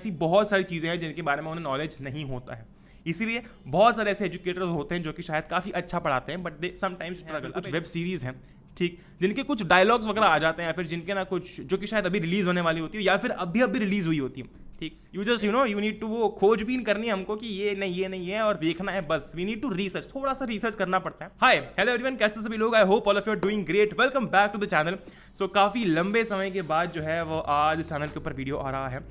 ऐसी बहुत सारी चीज़ें हैं जिनके बारे में उन्हें नॉलेज नहीं होता है। इसीलिए बहुत सारे ऐसे एजुकेटर्स होते हैं जो कि शायद काफ़ी अच्छा पढ़ाते हैं, बट दे समटाइम्स स्ट्रगल। कुछ वेब सीरीज़ हैं, ठीक, जिनके कुछ डायलॉग्स वगैरह आ जाते हैं, या फिर जिनके ना कुछ जो कि शायद अभी रिलीज होने वाली होती है या फिर अभी अभी रिलीज हुई होती है, ठीक। You just you need to वो खोजबीन करनी है हमको कि ये नहीं है और देखना है, बस वी नीड टू रिसर्च, थोड़ा सा रिसर्च करना पड़ता है। हाय हेलो एवरीवन, कैसे सभी लोग? I hope all of you are doing great. Welcome back to the channel. So काफ़ी लंबे समय के बाद जो है वो आज चैनल के ऊपर वीडियो आ रहा है।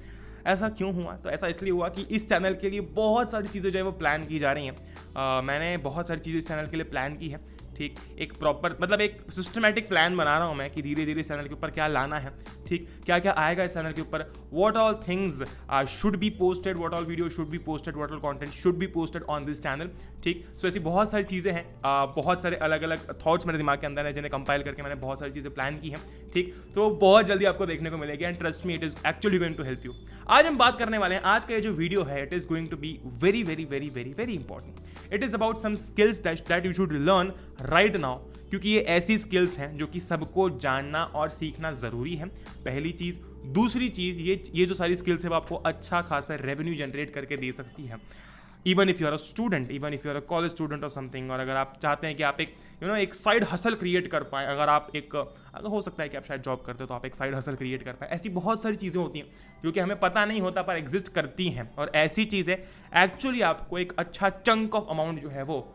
ऐसा क्यों हुआ? तो ऐसा इसलिए हुआ कि इस चैनल के लिए बहुत सारी चीज़ें जो है वो प्लान की जा रही हैं। मैंने बहुत सारी चीज़ें इस चैनल के लिए प्लान की है, ठीक। एक प्रॉपर मतलब एक सिस्टमैटिक प्लान बना रहा हूँ मैं कि धीरे धीरे इस चैनल के ऊपर क्या लाना है, ठीक, क्या क्या आएगा इस चैनल के ऊपर, what all things should be posted, what all video should be posted, what all content should be posted on this channel, ठीक। सो ऐसी बहुत सारी चीज़ें हैं, बहुत सारे अलग अलग थॉट्स मेरे दिमाग के अंदर है जिन्हें कंपाइल करके मैंने बहुत सारी चीज़ें प्लान की हैं, ठीक। तो बहुत जल्दी आपको देखने को मिलेगी and trust me, it is actually going to help you. आज हम बात करने वाले हैं, आज का ये जो वीडियो है it is going to be very very very very very important. It is about some skills that you should learn right now, क्योंकि ये ऐसी स्किल्स हैं जो कि सबको जानना और सीखना ज़रूरी है, पहली चीज़। दूसरी चीज़, ये जो सारी स्किल्स है वो आपको अच्छा खासा रेवेन्यू जनरेट करके दे सकती है, even if you are a student, even if you are a college student और समथिंग। और अगर आप चाहते हैं कि आप एक एक साइड हसल क्रिएट कर पाएँ, अगर हो सकता है कि आप शायद जॉब करते हो तो आप एक साइड हसल क्रिएट कर पाए, ऐसी बहुत सारी चीज़ें होती हैं जो कि हमें पता नहीं होता पर एग्जिस्ट करती हैं, और ऐसी चीज़ें एक्चुअली आपको एक अच्छा चंक ऑफ अमाउंट जो है वो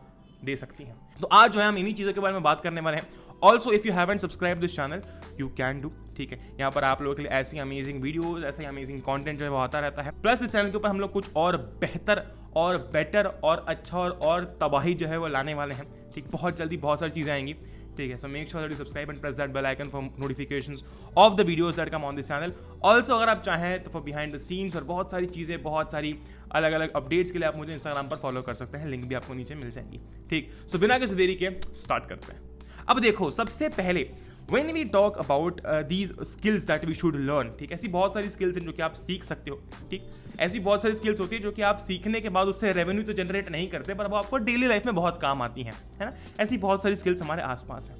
दे सकती हैं। तो आज जो है हम इन्हीं चीज़ों के बारे में बात करने वाले हैं। Also if you haven't subscribe this channel you can do, ठीक है। यहाँ पर आप लोगों के लिए ऐसी अमेजिंग वीडियोस, ऐसे अमेजिंग कंटेंट जो है वो आता रहता है। प्लस इस चैनल के ऊपर हम लोग कुछ और बेहतर और बेटर और अच्छा और तबाही जो है वो लाने वाले हैं, ठीक। बहुत जल्दी बहुत सारी चीज़ें आएंगी, ठीक है। So make sure that you subscribe and press that bell icon for notifications of the videos that come on this channel. Also अगर आप चाहें तो फॉर बिहाइंड द सीन्स और बहुत सारी चीज़ें, बहुत सारी अलग अलग अपडेट्स के लिए आप मुझे इंस्टाग्राम पर फॉलो कर सकते हैं, लिंक भी आपको नीचे मिल जाएंगी, ठीक। सो बिना किसी देरी के स्टार्ट करते हैं। अब देखो, सबसे पहले when we talk about these skills that we should learn, ठीक, ऐसी बहुत सारी स्किल्स हैं जो कि आप सीख सकते हो, ठीक। ऐसी बहुत सारी स्किल्स होती है जो कि आप सीखने के बाद उससे रेवेन्यू तो जनरेट नहीं करते, पर वो आपको डेली लाइफ में बहुत काम आती हैं, है ना। ऐसी बहुत सारी स्किल्स हमारे आसपास हैं,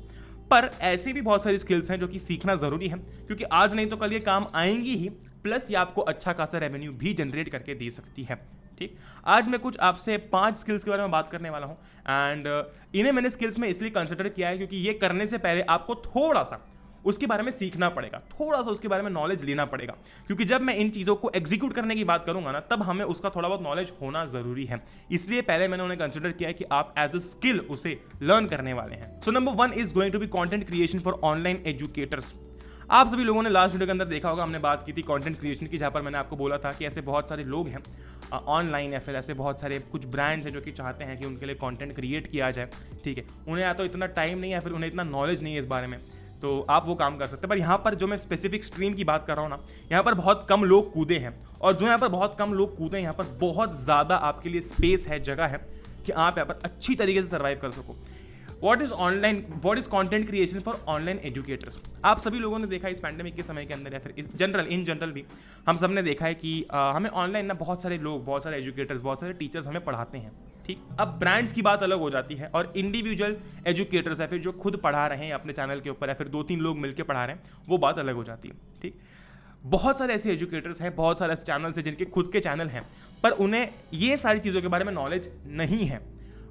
पर ऐसी भी बहुत सारी स्किल्स हैं जो कि सीखना ज़रूरी है, क्योंकि आज नहीं तो कल ये काम आएंगी ही, प्लस ये आपको अच्छा खासा रेवेन्यू भी जनरेट करके दे सकती है, ठीक। आज मैं कुछ आपसे 5 स्किल्स के बारे में बात करने वाला हूँ, एंड इन्हें मैंने स्किल्स में इसलिए कंसिडर किया है क्योंकि ये करने से पहले आपको थोड़ा सा उसके बारे में सीखना पड़ेगा, थोड़ा सा उसके बारे में नॉलेज लेना पड़ेगा, क्योंकि जब मैं इन चीज़ों को एग्जीक्यूट करने की बात करूंगा ना, तब हमें उसका थोड़ा बहुत नॉलेज होना ज़रूरी है। इसलिए पहले मैंने उन्हें कंसिडर किया है कि आप एज अ स्किल उसे लर्न करने वाले हैं। So number 1 is going to be content creation for online educators. आप सभी लोगों ने लास्ट वीडियो के अंदर देखा होगा, हमने बात की थी कंटेंट क्रिएशन की, जहाँ पर मैंने आपको बोला था कि ऐसे बहुत सारे लोग हैं ऑनलाइन, या फिर ऐसे बहुत सारे कुछ ब्रांड्स हैं जो कि चाहते हैं कि उनके लिए कंटेंट क्रिएट किया जाए, ठीक है। उन्हें या तो इतना टाइम नहीं है, या फिर उन्हें इतना नॉलेज नहीं है इस बारे में, तो आप वो काम कर सकते हैं। पर यहाँ पर जो मैं स्पेसिफिक स्ट्रीम की बात कर रहा हूँ ना, यहाँ पर बहुत कम लोग कूदे हैं, और जो यहाँ पर बहुत कम लोग कूदे हैं, यहाँ पर बहुत ज़्यादा आपके लिए स्पेस है, जगह है कि आप यहाँ पर अच्छी तरीके से सर्वाइव कर सको। What is content creation for online educators? आप सभी लोगों ने देखा इस पैंडेमिक के समय के अंदर, या फिर इन जनरल भी हम सब ने देखा है कि हमें ऑनलाइन ना बहुत सारे लोग, बहुत सारे एजुकेटर्स, बहुत सारे टीचर्स हमें पढ़ाते हैं, ठीक। अब ब्रांड्स की बात अलग हो जाती है, और इंडिविजुअल एजुकेटर्स या फिर जो खुद पढ़ा रहे हैं अपने चैनल के ऊपर, या फिर 2-3 लोग मिलकर पढ़ा रहे हैं, वो बात अलग हो जाती है, ठीक। बहुत सारे ऐसे एजुकेटर्स हैं, बहुत सारे ऐसे चैनल्स हैं जिनके खुद के चैनल हैं, पर उन्हें ये सारी चीज़ों के बारे में नॉलेज नहीं है,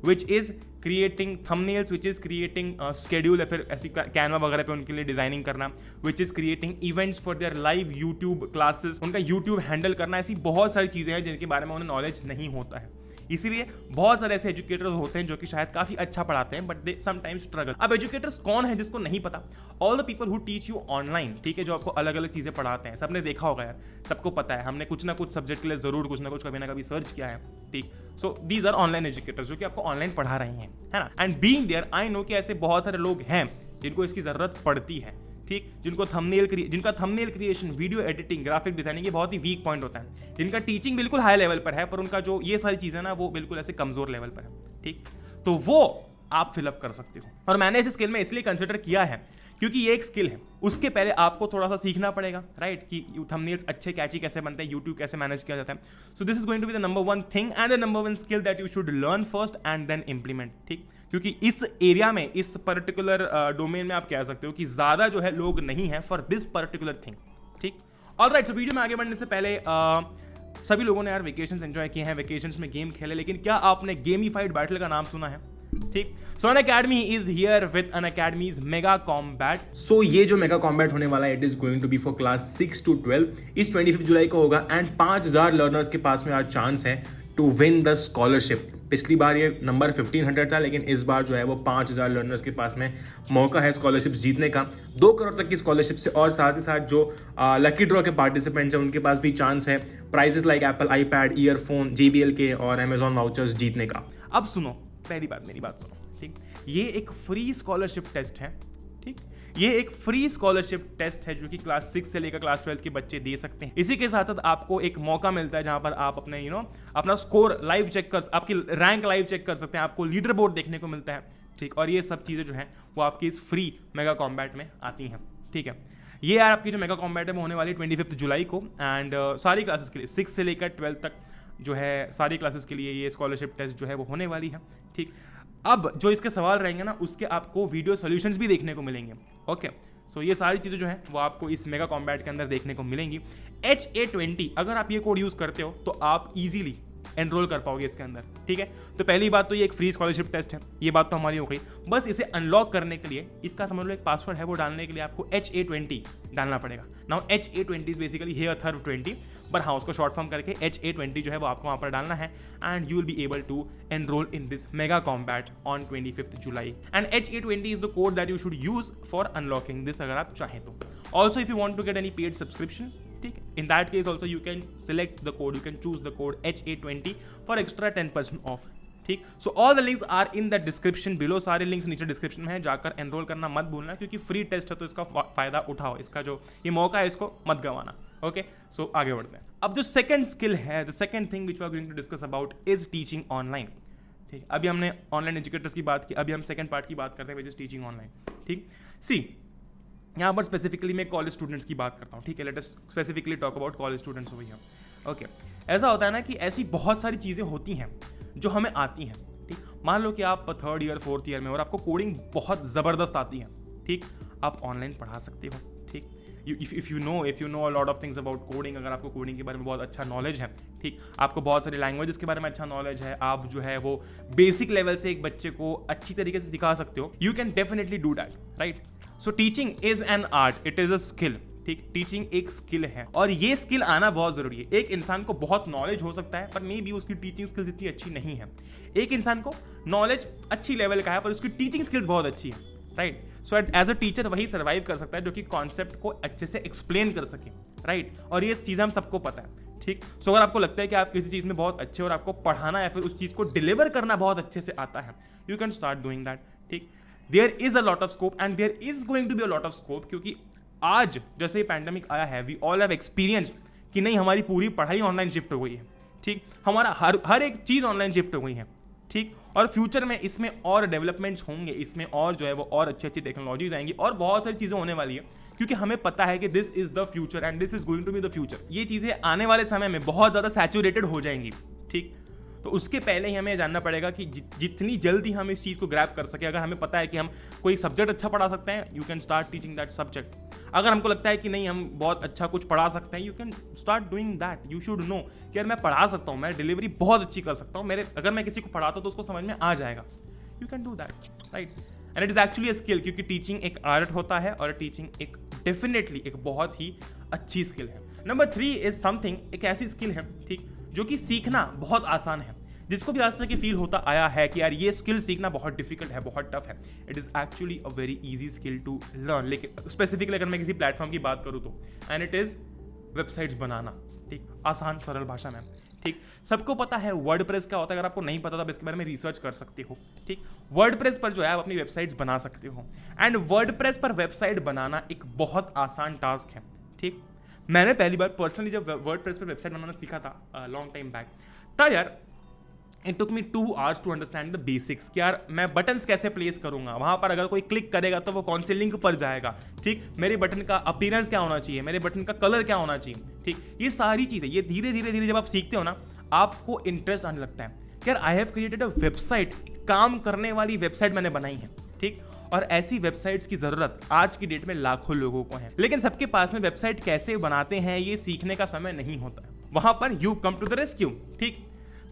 which is creating thumbnails, which is creating schedule, या फिर ऐसी कैनवा वगैरह पे उनके लिए डिजाइनिंग करना, which is creating events for their live YouTube classes, उनका यूट्यूब हैंडल करना। ऐसी बहुत सारी चीज़ें हैं जिनके बारे में उन्हें नॉलेज नहीं होता है। इसीलिए बहुत सारे ऐसे एजुकेटर्स होते हैं जो कि शायद काफ़ी अच्छा पढ़ाते हैं, बट दे समटाइम्स स्ट्रगल। अब एजुकेटर्स कौन है जिसको नहीं पता? All the people who teach you online, ठीक है, जो आपको अलग अलग चीज़ें पढ़ाते हैं। सबने देखा होगा यार, सबको पता है, हमने कुछ ना कुछ सब्जेक्ट के लिए ज़रूर कुछ ना कुछ कभी ना कभी सर्च किया है, ठीक। So these are online educators जो कि आपको ऑनलाइन पढ़ा रहे हैं, है ना। And being there I know कि ऐसे बहुत सारे लोग हैं जिनको इसकी ज़रूरत पड़ती है, ठीक, जिनका thumbnail creation, video editing, graphic designing ये बहुत ही वीक पॉइंट होता है, जिनका टीचिंग बिल्कुल हाई लेवल पर है, पर उनका जो ये सारी चीज़ें ना वो बिल्कुल ऐसे कमजोर लेवल पर है, ठीक। तो वो आप फिलअप कर सकते हो, और मैंने इस स्किल में इसलिए कंसिडर किया है क्योंकि ये एक स्किल है। उसके पहले आपको थोड़ा सा सीखना पड़ेगा, राइट, कि थंबनेल्स अच्छे कैची कैसे बनते हैं, यूट्यूब कैसे मैनेज किया जाता है। So this is going to be the number 1 thing and the number 1 skill that you should learn first and then implement, ठीक। क्योंकि इस एरिया में, इस पर्टिकुलर डोमेन में आप कह सकते हो कि ज़्यादा जो है लोग नहीं है फॉर दिस पर्टिकुलर थिंग, ठीक। ऑलराइट, सो वीडियो में आगे बढ़ने से पहले सभी लोगों ने यार वेकेशंस एंजॉय किए हैं, वेकेशंस में गेम खेले, लेकिन क्या आपने गेमीफाइड बैटल का नाम सुना है? ठीक, so Unacademy is here with Unacademy's mega combat. So ये जो मेगा कॉम्बैट होने वाला है, it is going to be for class 6 to 12, इस 25 जुलाई को होगा एंड 5000 लर्नर्स के पास में आज चांस है टू विन द स्कॉलरशिप। पिछली बार ये नंबर 1500 था, लेकिन इस बार जो है वो 5000 लर्नर्स के पास में मौका है स्कॉलरशिप जीतने का, 2 करोड़ तक की स्कॉलरशिप से। और साथ ही साथ जो लकी ड्रॉ के पार्टिसिपेंट्स हैं उनके पास भी चांस है prizes like Apple iPad, earphone, JBL के और अमेजॉन वाउचर्स जीतने का। अब सुनो, पहली बात मेरी बात सुनो, ठीक, ये एक फ्री स्कॉलरशिप टेस्ट है। ठीक, ये एक फ्री स्कॉलरशिप टेस्ट है जो कि क्लास 6 से लेकर क्लास 12 के बच्चे दे सकते हैं। इसी के साथ साथ आपको एक मौका मिलता है जहां पर आप अपने अपना स्कोर लाइव चेक कर, आपकी रैंक लाइव चेक कर सकते हैं, आपको लीडर बोर्ड देखने को मिलता है। ठीक, और ये सब चीज़ें जो हैं वो आपकी इस फ्री मेगा कॉम्बैट में आती हैं। ठीक है, ये यार आपकी जो मेगा कॉम्बैट है वो होने वाली है 25 जुलाई को एंड सारी क्लासेस के लिए 6 से लेकर 12 तक जो है सारी क्लासेस के लिए ये स्कॉलरशिप टेस्ट जो है वो होने वाली है। ठीक, अब जो इसके सवाल रहेंगे ना उसके आपको वीडियो सॉल्यूशंस भी देखने को मिलेंगे। ओके, सो ये सारी चीज़ें जो हैं वो आपको इस मेगा कॉम्बैट के अंदर देखने को मिलेंगी। HA20 अगर आप ये कोड यूज़ करते हो तो आप इजीली एनरोल कर पाओगे इसके अंदर। ठीक है, तो पहली बात तो ये एक फ्री स्कॉलरशिप टेस्ट है, ये बात तो हमारी हो गई। बस इसे अनलॉक करने के लिए इसका समझ लो एक पासवर्ड है, वो डालने के लिए आपको HA20 डालना पड़ेगा। Now HA20 is basically hair thrive 20, पर हाँ उसको शॉर्ट फॉर्म करके HA20 जो है वो आपको वहाँ पर डालना है and you will be able to enroll in this mega combat on 25 July and HA20 is the code that you should use for unlocking this अगर आप चाहें तो। Also if you want to get any paid subscription, ठीक, in that case also you can select the code, you can choose the code HA20 for extra 10% off। ठीक, so all the links are in the description below, सारे links नीचे description में है, जाकर enrol करना मत भूलना क्योंकि फ्री टेस्ट है तो इसका फायदा उठाओ, इसका जो ये मौका है इसको मत गंवाना। ओके, सो आगे बढ़ते हैं। अब जो सेकंड स्किल है, the second thing which we are going to discuss about is teaching online. ठीक, अभी हमने ऑनलाइन एजुकेटर्स की बात की, अभी हम सेकंड पार्ट की बात करते हैं विच इज टीचिंग ऑनलाइन। ठीक, सी यहाँ पर स्पेसिफिकली मैं कॉलेज स्टूडेंट्स की बात करता हूँ। ठीक है, let us specifically talk about college students over here. Okay, ऐसा होता है ना कि ऐसी बहुत सारी चीज़ें होती हैं जो हमें आती हैं। ठीक, मान लो कि आप 3rd ईयर 4th ईयर में और आपको कोडिंग बहुत ज़बरदस्त आती है। ठीक, आप ऑनलाइन पढ़ा सकते हो। ठीक, if you know a lot of things about coding, अगर आपको कोडिंग के बारे में बहुत अच्छा नॉलेज है, ठीक, आपको बहुत सारे लैंग्वेजेस के बारे में अच्छा नॉलेज है, आप जो है वो बेसिक लेवल से एक बच्चे को अच्छी तरीके से सिखा सकते हो, you can definitely do that, right. So teaching is an art, it is a skill. ठीक, टीचिंग एक स्किल है और ये स्किल आना बहुत जरूरी है। एक इंसान को बहुत नॉलेज हो सकता है पर मे बी उसकी टीचिंग स्किल्स इतनी अच्छी नहीं है। एक इंसान को नॉलेज अच्छी लेवल का है पर उसकी टीचिंग स्किल्स बहुत अच्छी है, right. So as a teacher वही सर्वाइव कर सकता है जो कि कॉन्सेप्ट को अच्छे से एक्सप्लेन कर सके, राइट। और ये चीज़ हम सबको पता है। ठीक, सो अगर आपको लगता है कि आप किसी चीज़ में बहुत अच्छे और आपको पढ़ाना या फिर उस चीज़ को डिलीवर करना बहुत अच्छे से आता है, you can start doing that. ठीक, there is a lot of scope and there is going to be a lot of scope, क्योंकि आज जैसे ये पैंडेमिक आया है, वी ऑल हैव एक्सपीरियंस्ड कि नहीं हमारी पूरी पढ़ाई ऑनलाइन शिफ्ट हो गई है। ठीक, हमारा हर एक चीज़ ऑनलाइन शिफ्ट हो गई है। ठीक, और फ्यूचर में इसमें और डेवलपमेंट्स होंगे, इसमें और जो है वो और अच्छी अच्छी टेक्नोलॉजीज आएंगी और बहुत सारी चीज़ें होने वाली है क्योंकि हमें पता है कि this is the future and this is going to be the future. ये चीज़ें आने वाले समय में बहुत ज़्यादा सैचुरेटेड हो जाएंगी। ठीक, तो उसके पहले ही हमें जानना पड़ेगा कि जितनी जल्दी हम इस चीज़ को ग्रैब कर सके। अगर हमें पता है कि हम कोई सब्जेक्ट अच्छा पढ़ा सकते हैं, you can start teaching that subject. अगर हमको लगता है कि नहीं हम बहुत अच्छा कुछ पढ़ा सकते हैं, you can start doing that. You should know कि यार मैं पढ़ा सकता हूँ, मैं डिलीवरी बहुत अच्छी कर सकता हूँ, अगर मैं किसी को पढ़ाता हूँ तो उसको समझ में आ जाएगा। You can do that, right. And it is actually a skill, क्योंकि टीचिंग एक आर्ट होता है और टीचिंग एक डेफिनेटली एक बहुत ही अच्छी स्किल है। नंबर 3 इज समथिंग, एक ऐसी स्किल है, ठीक, जो कि सीखना बहुत आसान है, जिसको भी आज तक ये फील होता आया है कि यार ये स्किल सीखना बहुत डिफिकल्ट है, बहुत टफ है। It is actually a very easy skill to learn. लेकिन स्पेसिफिकली अगर मैं किसी प्लेटफॉर्म की बात करूँ तो, एंड इट इज़ वेबसाइट्स बनाना। ठीक, आसान सरल भाषा में। ठीक, सबको पता है वर्डप्रेस क्या होता है। अगर आपको नहीं पता तो आप इसके बारे में रिसर्च कर सकते हो। ठीक, वर्डप्रेस पर जो है आप अपनी वेबसाइट्स बना सकते हो एंड वर्डप्रेस पर वेबसाइट बनाना एक बहुत आसान टास्क है। ठीक, मैंने पहली बार पर्सनली जब वर्डप्रेस पर वेबसाइट बनाना सीखा था लॉन्ग टाइम बैक, तब यार it took me 2 hours to understand the basics कि यार मैं बटन्स कैसे प्लेस करूंगा, वहां पर अगर कोई क्लिक करेगा तो वो कौन से लिंक पर जाएगा। ठीक, मेरे बटन का अपीयरेंस क्या होना चाहिए, मेरे बटन का कलर क्या होना चाहिए। ठीक, ये सारी चीज़ें ये धीरे धीरे जब आप सीखते हो ना, आपको इंटरेस्ट आने लगता है कि यार I have created a website, काम करने वाली वेबसाइट मैंने बनाई है। ठीक, और ऐसी वेबसाइट्स की ज़रूरत आज की डेट में लाखों लोगों को है, लेकिन सबके पास में वेबसाइट कैसे बनाते हैं ये सीखने का समय नहीं होता है। वहां पर you come to the rescue. ठीक,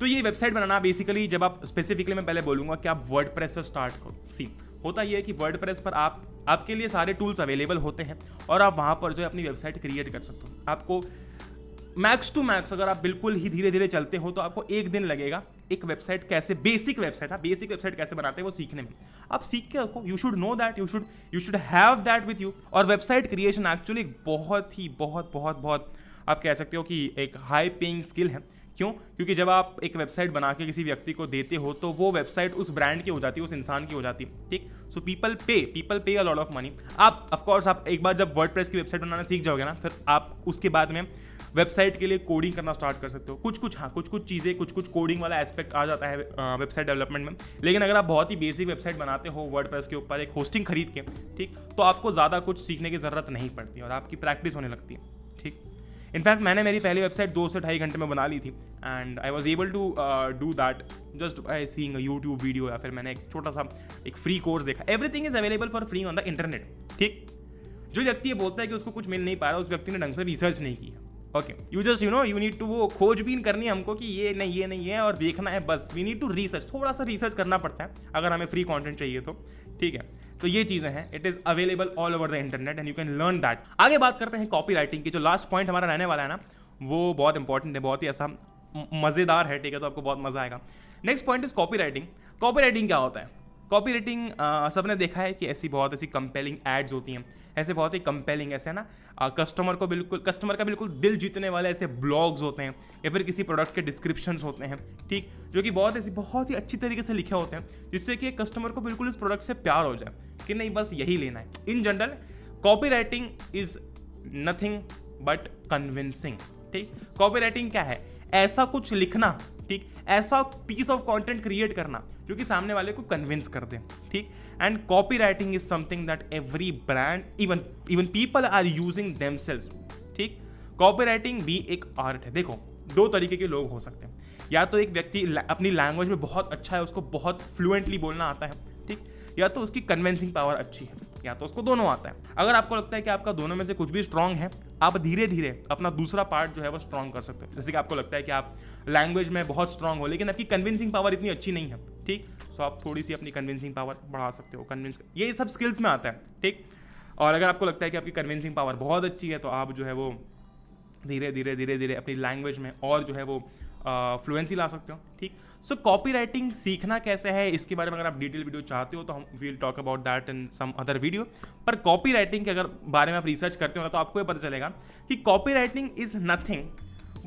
तो ये वेबसाइट बनाना बेसिकली, जब आप स्पेसिफिकली, मैं पहले बोलूंगा कि आप वर्डप्रेस से स्टार्ट करो। सी, होता ये है कि वर्डप्रेस पर आपके लिए सारे टूल्स अवेलेबल होते हैं और आप वहाँ पर जो है अपनी वेबसाइट क्रिएट कर सकते हो। आपको मैक्स टू मैक्स अगर आप बिल्कुल ही धीरे धीरे चलते हो तो आपको एक दिन लगेगा एक वेबसाइट कैसे, बेसिक वेबसाइट कैसे बनाते हैं वो सीखने में। आप सीख के रखो, you should know that, you should have that with you. और वेबसाइट क्रिएशन एक्चुअली बहुत आप कह सकते हो कि एक हाई पेइंग स्किल है। क्यों? क्योंकि जब आप एक वेबसाइट बना के किसी व्यक्ति को देते हो तो वो वेबसाइट उस ब्रांड की हो जाती है, उस इंसान की हो जाती है। ठीक, सो पीपल पे अ लॉट ऑफ मनी। आप ऑफकोर्स आप एक बार जब वर्डप्रेस की वेबसाइट बनाना सीख जाओगे ना, फिर आप उसके बाद में वेबसाइट के लिए कोडिंग करना स्टार्ट कर सकते हो। कुछ चीज़ें, कुछ कोडिंग वाला एस्पेक्ट आ जाता है वेबसाइट डेवलपमेंट में। लेकिन अगर आप बहुत ही बेसिक वेबसाइट बनाते हो वर्डप्रेस के ऊपर एक होस्टिंग खरीद के, ठीक, तो आपको ज़्यादा कुछ सीखने की ज़रूरत नहीं पड़ती और आपकी प्रैक्टिस होने लगती है। ठीक, इनफैक्ट मैंने मेरी पहली वेबसाइट 2 से 2.5 घंटे में बना ली थी and I was able to do that just by seeing a YouTube video, या फिर मैंने एक छोटा सा एक फ्री कोर्स देखा। Everything is available for free on the internet. ठीक, जो व्यक्ति ये बोलता है कि उसको कुछ मिल नहीं पा रहा, उस व्यक्ति ने ढंग से रिसर्च नहीं की है। ओके, यू नीड टू वो खोजबीन करनी है हमको कि ये नहीं है और देखना है, बस वी नीड टू रिसर्च, थोड़ा सा रिसर्च करना पड़ता है अगर हमें फ्री कंटेंट चाहिए तो। ठीक है, तो ये चीज़ें हैं, it is available all over the internet and you can learn that. आगे बात करते हैं कॉपी राइटिंग की। जो लास्ट पॉइंट हमारा रहने वाला है ना, वो बहुत इंपॉर्टेंट है, बहुत ही ऐसा मज़ेदार है। ठीक है, तो आपको बहुत मज़ा आएगा। Next point is copy writing. Copy writing क्या होता है? कॉपी राइटिंग सबने देखा है कि बहुत ऐसी कंपेलिंग एड्स होती हैं, ऐसे बहुत ही कंपेलिंग, ऐसे ना कस्टमर का बिल्कुल दिल जीतने वाले ऐसे ब्लॉग्स होते हैं या फिर किसी प्रोडक्ट के डिस्क्रिप्शंस होते हैं। ठीक, जो कि बहुत ही अच्छी तरीके से लिखे होते हैं जिससे कि कस्टमर को बिल्कुल इस प्रोडक्ट से प्यार हो जाए कि नहीं, बस यही लेना है। In general copy writing is nothing but convincing. ठीक, कॉपी राइटिंग क्या है? ऐसा कुछ लिखना, ठीक, ऐसा पीस ऑफ कंटेंट क्रिएट करना जो कि सामने वाले को कन्विंस कर दे। ठीक, and copy writing is something that every brand, even people are using themselves. ठीक, कॉपी राइटिंग भी एक आर्ट है। देखो, 2 तरीके के लोग हो सकते हैं। या तो एक व्यक्ति अपनी लैंग्वेज में बहुत अच्छा है, उसको बहुत फ्लुएंटली बोलना आता है, ठीक, या तो उसकी कन्विंसिंग पावर अच्छी है, या तो उसको दोनों आता है। अगर आपको लगता है कि आपका दोनों में से कुछ भी स्ट्रांग है, आप धीरे धीरे अपना दूसरा पार्ट जो है वो स्ट्रांग कर सकते हो। जैसे कि आपको लगता है कि आप लैंग्वेज में बहुत स्ट्रांग हो लेकिन आपकी कन्विंसिंग पावर इतनी अच्छी नहीं है, ठीक, सो आप थोड़ी सी अपनी कन्विंसिंग पावर बढ़ा सकते हो। ये सब स्किल्स में आता है। ठीक, और अगर आपको लगता है कि आपकी कन्विंसिंग पावर बहुत अच्छी है तो आप जो है वो धीरे धीरे अपनी लैंग्वेज में और जो है वो फ्लुएंसी ला सकते हो। ठीक, सो कॉपी राइटिंग सीखना कैसे है, इसके बारे में अगर आप डिटेल वीडियो चाहते हो तो हम will talk about that in some other video. पर कॉपी राइटिंग के अगर बारे में आप रिसर्च करते हो ना तो आपको ये पता चलेगा कि copy writing is nothing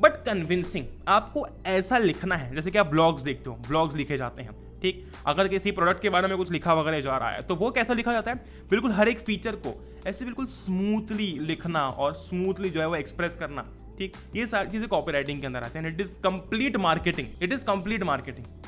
but convincing. आपको ऐसा लिखना है, जैसे कि आप ब्लॉग्स देखते हो, ब्लॉग्स लिखे जाते हैं। ठीक, अगर किसी प्रोडक्ट के बारे में कुछ लिखा वगैरह जा रहा है तो वो कैसा लिखा जाता है? बिल्कुल हर एक फीचर को ऐसे बिल्कुल स्मूथली लिखना और स्मूथली जो है वो एक्सप्रेस करना। ठीक, ये सारी चीजें कॉपी राइटिंग के अंदर आते हैं। It is complete marketing.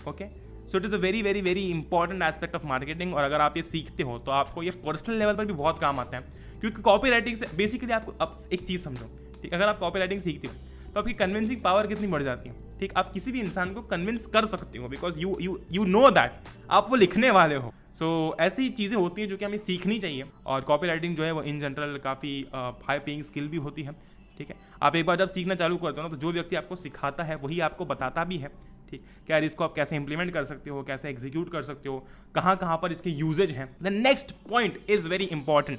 Okay, so it is a very important aspect of marketing. और अगर आप ये सीखते हो तो आपको ये पर्सनल लेवल पर भी बहुत काम आता है, क्योंकि कॉपी राइटिंग से बेसिकली आपको अब एक चीज समझो। ठीक, अगर आप कॉपी राइटिंग सीखते हो तो आपकी कन्विंसिंग पावर कितनी बढ़ जाती है। ठीक, आप किसी भी इंसान को कन्विंस कर सकते हो बिकॉज यू नो दैट आप वो लिखने वाले हो। सो ऐसी चीज़ें होती हैं जो कि हमें सीखनी चाहिए। और कॉपी राइटिंग जो है वो इन जनरल काफ़ी हाई पेइंग स्किल भी होती है। ठीक है, आप एक बार जब सीखना चालू करते हो ना तो जो व्यक्ति आपको सिखाता है वही आपको बताता भी है। ठीक, क्या यार इसको आप कैसे इंप्लीमेंट कर सकते हो, कैसे एग्जीक्यूट कर सकते हो, कहाँ पर इसके यूजेज हैं। The next point is very important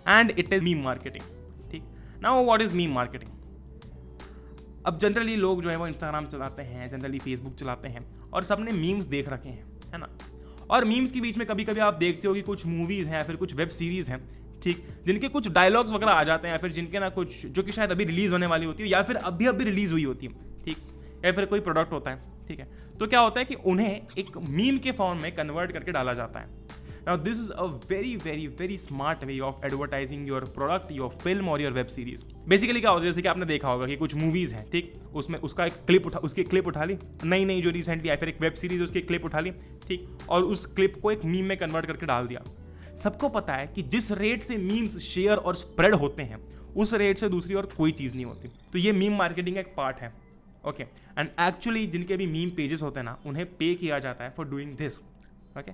and it is meme marketing. ठीक, now what is meme marketing? अब जनरली लोग जो है वो इंस्टाग्राम चलाते हैं, जनरली फेसबुक चलाते हैं और सबने मीम्स देख रखे हैं, है ना। और मीम्स के बीच में कभी कभी आप देखते हो कि कुछ मूवीज़ हैं या फिर कुछ वेब सीरीज़ हैं, ठीक, जिनके कुछ डायलॉग्स वगैरह आ जाते हैं या फिर जिनके ना कुछ जो कि शायद अभी रिलीज़ होने वाली होती है या फिर अभी रिलीज़ हुई होती है। ठीक, या फिर कोई प्रोडक्ट होता है। ठीक है, तो क्या होता है कि उन्हें एक मीम के फॉर्म में कन्वर्ट करके डाला जाता है। Now this is a very smart way of advertising your product, your film or your web series. Basically क्या होता है, जैसे कि आपने देखा होगा कि कुछ मूवीज़ हैं, ठीक, उसमें उसकी क्लिप उठा ली, नई जो रिसेंटली आई, फिर एक वेब सीरीज उसकी क्लिप उठा ली, ठीक, और उस क्लिप को एक मीम में कन्वर्ट करके डाल दिया। सबको पता है कि जिस रेट से मीम्स शेयर और स्प्रेड होते हैं उस रेट से दूसरी और कोई चीज़ नहीं होती। तो ये मीम मार्केटिंग का एक पार्ट है। ओके, एंड एक्चुअली जिनके भी मीम पेजेस होते हैं ना उन्हें पे किया जाता है for doing this. Okay,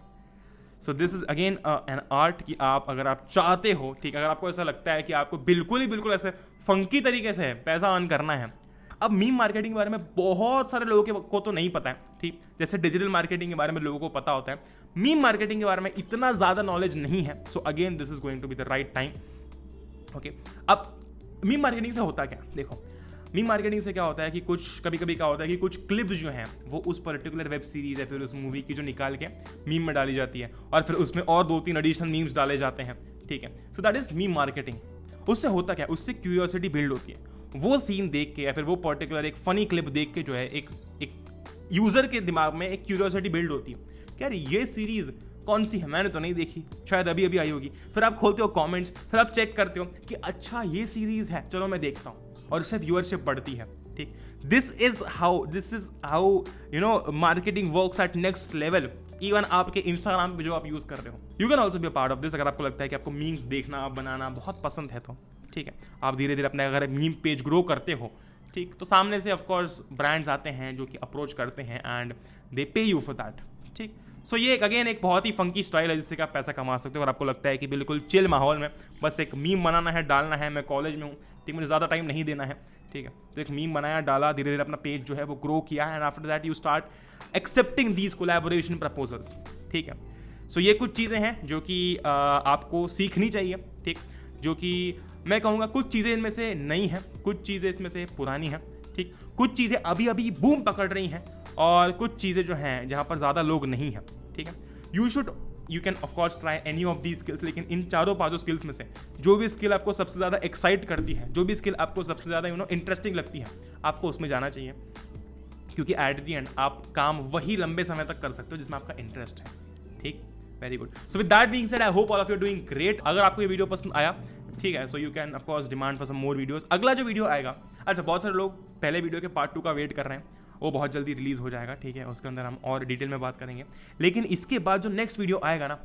so this is again an art कि आप अगर आप चाहते हो, ठीक, अगर आपको ऐसा लगता है कि आपको बिल्कुल ऐसे फंकी तरीके से पैसा अर्न करना है, अब मीम मार्केटिंग के बारे में बहुत सारे लोगों को तो नहीं पता है, ठीक, जैसे डिजिटल मार्केटिंग के बारे में लोगों को पता होता है, मीम मार्केटिंग के बारे में इतना ज़्यादा नॉलेज नहीं है। So again this is going to be the right time. Okay, अब मीम मार्केटिंग से होता क्या, देखो मीम मार्केटिंग से क्या होता है कि कुछ कभी कभी क्या होता है कि कुछ क्लिप्स जो हैं वो उस पर्टिकुलर वेब सीरीज या फिर उस मूवी की जो निकाल के मीम में डाली जाती है और फिर उसमें और 2-3 एडिशनल मीम्स डाले जाते हैं, ठीक है। So that is meme marketing. उससे होता क्या है, उससे क्यूरियोसिटी बिल्ड होती है। वो सीन देख के या फिर वो पर्टिकुलर एक फनी क्लिप देख के जो है एक यूजर के दिमाग में एक क्यूरियोसिटी बिल्ड होती है कि यार ये सीरीज कौन सी है, मैंने तो नहीं देखी, शायद अभी अभी आई होगी। फिर आप खोलते हो कमेंट्स, फिर आप चेक करते हो कि अच्छा ये सीरीज है, चलो मैं देखता हूँ, और इससे व्यूअरशिप बढ़ती है, ठीक। This is how you know marketing works at next level. Even आपके इंस्टाग्राम पे जो आप यूज कर रहे हो, you can also be a part of this. अगर आपको लगता है कि आपको मीम्स देखना बनाना बहुत पसंद है तो ठीक है, आप धीरे धीरे अपने अगर मीम पेज ग्रो करते हो, ठीक, तो सामने से ऑफकोर्स ब्रांड्स आते हैं जो कि अप्रोच करते हैं एंड दे पे यू फॉर दैट, ठीक। सो ये अगेन एक बहुत ही फंकी स्टाइल है जिससे कि आप पैसा कमा सकते हो। और आपको लगता है कि बिल्कुल चिल माहौल में बस एक मीम बनाना है, डालना है, मैं कॉलेज में हूँ, ठीक, मुझे ज़्यादा टाइम नहीं देना है, ठीक है, तो एक मीम बनाया, डाला, धीरे धीरे अपना पेज जो है वो ग्रो किया and after that you start accepting these collaboration proposals, ठीक है। सो ये कुछ चीज़ें हैं जो कि आपको सीखनी चाहिए, ठीक, जो कि मैं कहूँगा कुछ चीज़ें इनमें से नई हैं, कुछ चीज़ें इसमें से पुरानी हैं, ठीक, कुछ चीज़ें अभी अभी बूम पकड़ रही हैं और कुछ चीज़ें जो हैं जहाँ पर ज़्यादा लोग नहीं हैं, ठीक है। You can of course try any of the skills, लेकिन इन चारों पांचों स्किल्स में से जो भी स्किल आपको सबसे ज़्यादा एक्साइट करती है, जो भी स्किल आपको सबसे ज़्यादा इंटरेस्टिंग लगती है, आपको उसमें जाना चाहिए, क्योंकि एट दी एंड आप काम वही लंबे समय तक कर सकते हो जिसमें आपका इंटरेस्ट है, ठीक। Very good. So with that being said, I hope all of you are doing great. अगर आपको ये वीडियो पसंद आया, ठीक है, so you can of course demand for some more videos. अगला जो वीडियो आएगा, अच्छा बहुत सारे लोग पहले वीडियो के पार्ट 2 का वेट कर रहे हैं, वो बहुत जल्दी रिलीज हो जाएगा, ठीक है, उसके अंदर हम और डिटेल में बात करेंगे। लेकिन इसके बाद जो नेक्स्ट वीडियो आएगा ना,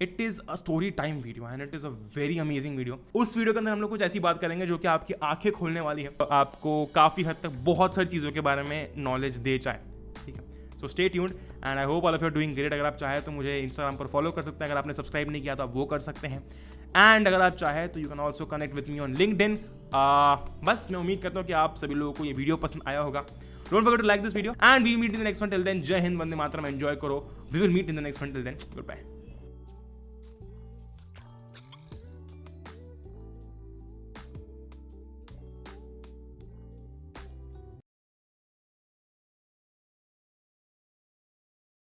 it is a story time video and it is a very amazing video. उस वीडियो के अंदर हम लोग कुछ ऐसी बात करेंगे जो कि आपकी आंखें खोलने वाली है, आपको काफ़ी हद तक बहुत सारी चीज़ों के बारे में नॉलेज दे जाए, ठीक है। So stay tuned and I hope all of you are doing great. अगर आप चाहें तो मुझे इंस्टाग्राम पर फॉलो कर सकते हैं, अगर आपने सब्सक्राइब नहीं किया तो आप वो कर सकते हैं, एंड अगर आप चाहें तो you can also connect with me on LinkedIn. बस मैं उम्मीद करता हूँ कि आप सभी लोगों को ये वीडियो पसंद आया होगा। Don't forget to like this video and we will meet in the next one. Till then, Jai Hind, Vande Mataram, enjoy karo. We will meet in the next one. Till then, goodbye.